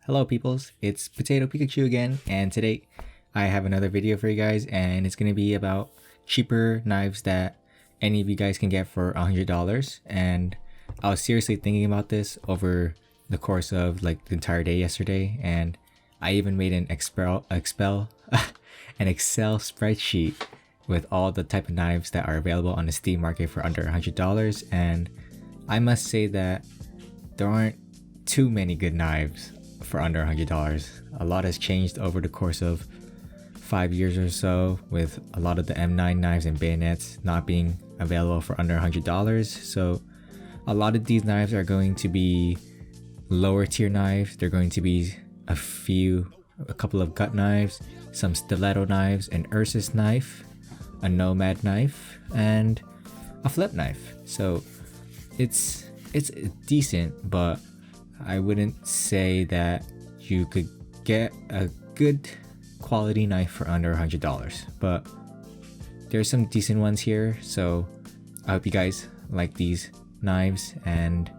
Hello peoples, it's PotatoPikachu again, and today I have another video for you guys, and it's going to be about cheaper knives that any of you guys can get for $100. And I was seriously thinking about this over the course of like the entire day yesterday, and I even made an Excel an Excel spreadsheet with all the type of knives that are available on the Steam market for under $100. And I must say that there aren't too many good knives for under $100. A lot has changed over the course of 5 years or so, with a lot of the M9 knives and bayonets not being available for under $100. So a lot of these knives are going to be lower tier knives. They're going to be a couple of gut knives, some stiletto knives, an Ursus knife, a nomad knife, and a flip knife. So it's decent, but I wouldn't say that you could get a good quality knife for under $100, but there's some decent ones here. So I hope you guys like these knives and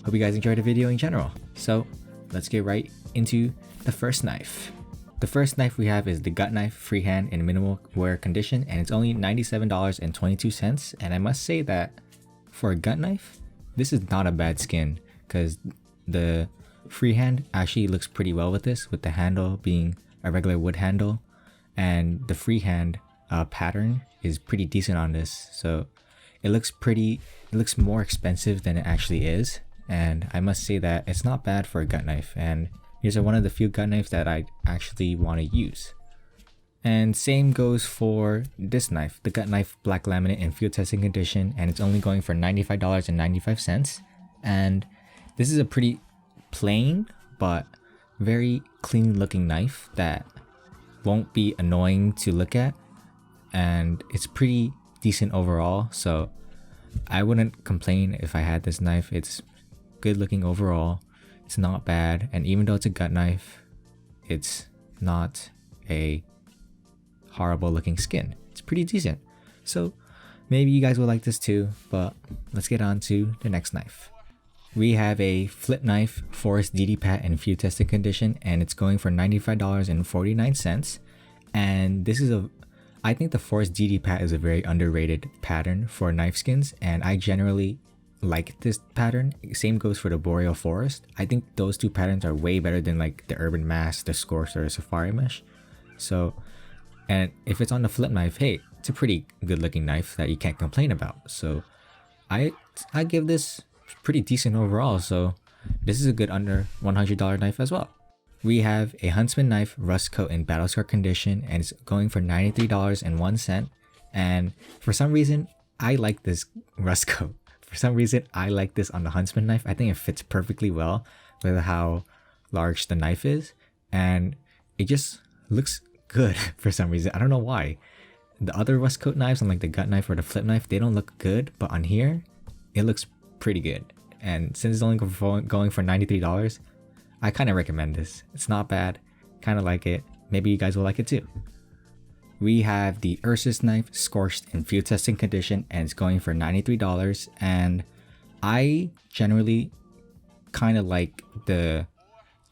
hope you guys enjoyed the video in general. So let's get right into the first knife. The first knife we have is the gut knife freehand in minimal wear condition, and it's only $97.22. And I must say that for a gut knife, this is not a bad skin, because the freehand actually looks pretty well with this, with the handle being a regular wood handle, and the freehand pattern is pretty decent on this. So it looks more expensive than it actually is, and I must say that it's not bad for a gut knife, and these are one of the few gut knives that I actually want to use. And same goes for this knife, the gut knife black laminate in field testing condition, and it's only going for $95.95. And this is a pretty plain but very clean looking knife that won't be annoying to look at, and it's pretty decent overall. So I wouldn't complain if I had this knife. It's good looking overall. It's not bad, and even though it's a gut knife, it's not a horrible looking skin. It's pretty decent. So maybe you guys will like this too, but let's get on to the next knife. We have a flip knife Forest DD Pat in field testing condition, and it's going for $95.49. And this is I think the Forest DD Pat is a very underrated pattern for knife skins, and I generally like this pattern. Same goes for the Boreal Forest. I think those two patterns are way better than like the Urban Mask, the Scorched, or the Safari Mesh. So, and if it's on the flip knife, hey, it's a pretty good looking knife that you can't complain about. So I give this pretty decent overall. So this is a good under $100 knife as well. We have a Huntsman knife rust coat in battle scar condition, and it's going for $93.01. And for some reason, I like this rust coat. For some reason, I like this on the Huntsman knife. I think it fits perfectly well with how large the knife is, and it just looks good for some reason. I don't know why. The other rust coat knives on like the gut knife or the flip knife, they don't look good, but on here, it looks pretty good. And since it's only going for $93, I kind of recommend this. It's not bad. Kind of like it. Maybe you guys will like it too. We have the Ursus knife scorched in field testing condition, and it's going for $93. And I generally kind of like the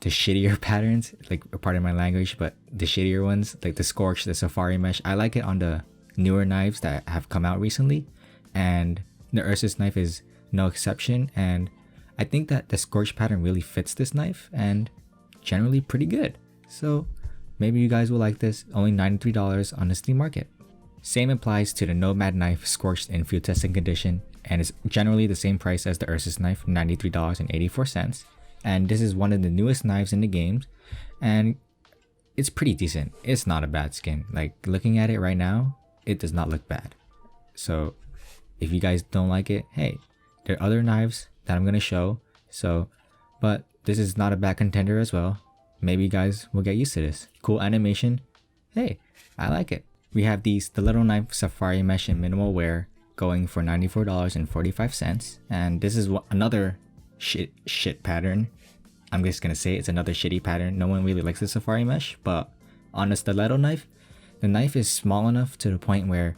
shittier patterns, like, pardon my language, but the shittier ones, like the Scorched, the Safari Mesh. I like it on the newer knives that have come out recently, and the Ursus knife is no exception. And I think that the Scorched pattern really fits this knife, and generally pretty good. So maybe you guys will like this. Only $93 on the Steam market. Same applies to the Nomad knife scorched in field testing condition, and it's generally the same price as the Ursus knife, $93.84. And this is one of the newest knives in the game, and it's pretty decent. It's not a bad skin. Like, looking at it right now, it does not look bad. So if you guys don't like it, hey, there are other knives that I'm going to show. So, but this is not a bad contender as well. Maybe you guys will get used to this. Cool animation. Hey, I like it. We have the stiletto knife Safari Mesh in minimal wear going for $94.45. And this is another shit pattern. I'm just gonna say it's another shitty pattern. No one really likes the Safari Mesh, but on the stiletto knife, the knife is small enough to the point where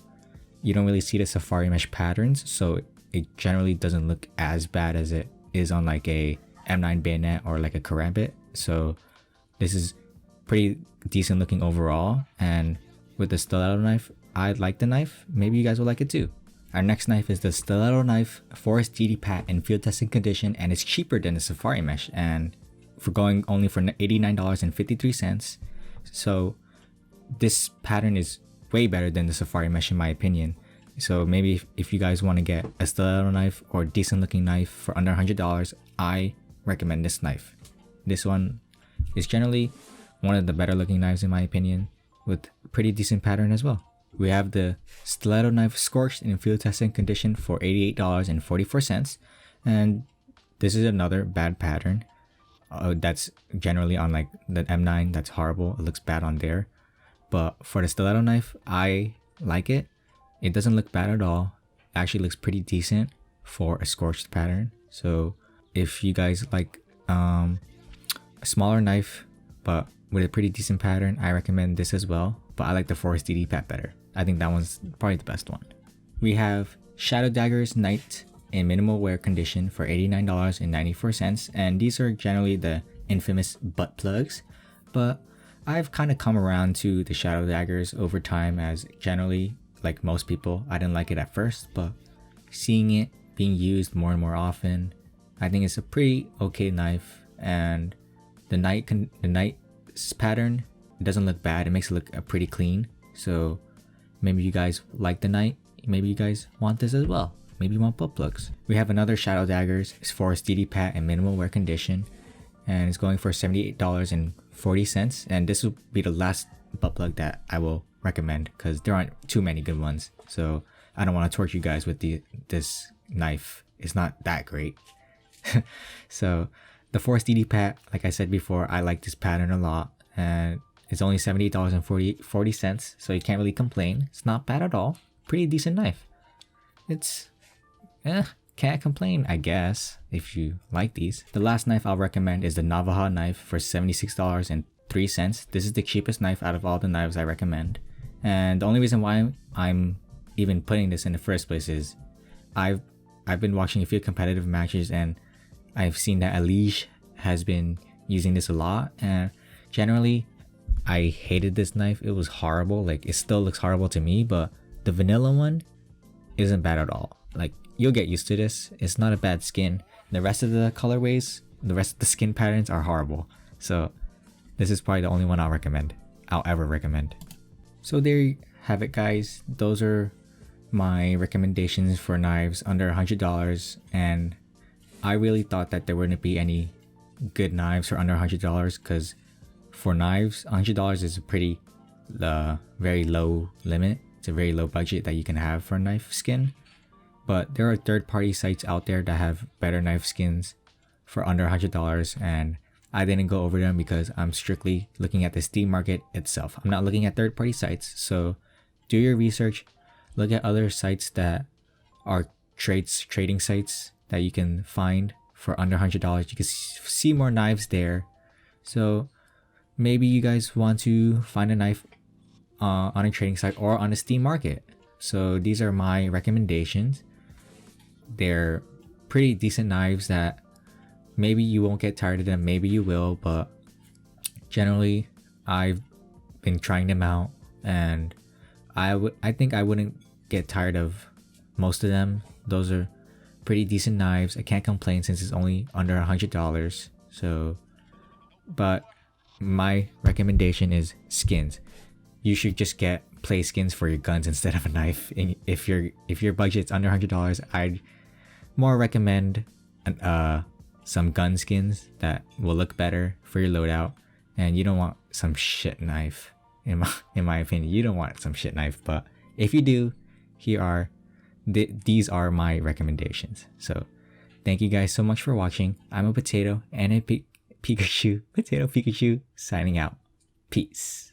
you don't really see the Safari Mesh patterns, so it generally doesn't look as bad as it is on like a M9 bayonet or like a karambit. So this is pretty decent looking overall. And with the stiletto knife, I like the knife. Maybe you guys will like it too. Our next knife is the stiletto knife Forest DD Pat in field testing condition, and it's cheaper than the safari mesh, and for going only for $89.53. So this pattern is way better than the safari mesh in my opinion. So maybe if you guys want to get a stiletto knife or decent looking knife for under $100, I recommend this knife. This one is generally one of the better looking knives in my opinion, with pretty decent pattern as well. We have the stiletto knife scorched in field testing condition for $88.44, and this is another bad pattern. That's generally on like the M9. That's horrible. It looks bad on there. But for the stiletto knife, I like it. It doesn't look bad at all. It actually looks pretty decent for a scorched pattern. So if you guys like a smaller knife but with a pretty decent pattern, I recommend this as well. But I like the Forest DD Pat better. I think that one's probably the best one. We have Shadow Daggers Night in minimal wear condition for $89.94, and these are generally the infamous butt plugs, but I've kind of come around to the Shadow Daggers over time, as generally, like most people, I didn't like it at first, but seeing it being used more and more often, I think it's a pretty okay knife. And the night pattern doesn't look bad. It makes it look pretty clean. So maybe you guys like the night. Maybe you guys want this as well. Maybe you want butt plugs. We have another Shadow Daggers. It's Forest DD Pat in minimal wear condition, and it's going for $78.40. And this will be the last butt plug that I will recommend because there aren't too many good ones. So I don't want to torture you guys with this knife. It's not that great. So the Forest DD Pat, like I said before, I like this pattern a lot, and it's only $78.40, so you can't really complain. It's not bad at all. Pretty decent knife. It's can't complain, I guess, if you like these. The last knife I'll recommend is the Navaja knife for $76.03. This is the cheapest knife out of all the knives I recommend. And the only reason why I'm even putting this in the first place is I've been watching a few competitive matches, and I've seen that Alige has been using this a lot, and generally I hated this knife. It was horrible. Like, it still looks horrible to me, but the vanilla one isn't bad at all. Like, you'll get used to this. It's not a bad skin. The rest of the colorways, the rest of the skin patterns are horrible. So this is probably the only one I'll ever recommend. So there you have it, guys. Those are my recommendations for knives under $100, and I really thought that there wouldn't be any good knives for under $100, because for knives, $100 is a pretty very low limit. It's a very low budget that you can have for a knife skin. But there are third-party sites out there that have better knife skins for under $100, and I didn't go over them because I'm strictly looking at the Steam market itself. I'm not looking at third-party sites. So do your research. Look at other sites that are trading sites that you can find for under $100. You can see more knives there. So maybe you guys want to find a knife on a trading site or on the Steam market. So these are my recommendations. They're pretty decent knives that maybe you won't get tired of them, maybe you will, but generally I've been trying them out, and I think I wouldn't get tired of most of them. Those are pretty decent knives. I can't complain since it's only under $100. So, but my recommendation is skins. You should just get play skins for your guns instead of a knife. And if your budget's under $100, I'd more recommend some gun skins that will look better for your loadout. And you don't want some shit knife. In my opinion, you don't want some shit knife. But if you do, these are my recommendations. So thank you guys so much for watching. I'm a potato and a Pikachu. PotatoPikachu signing out. Peace.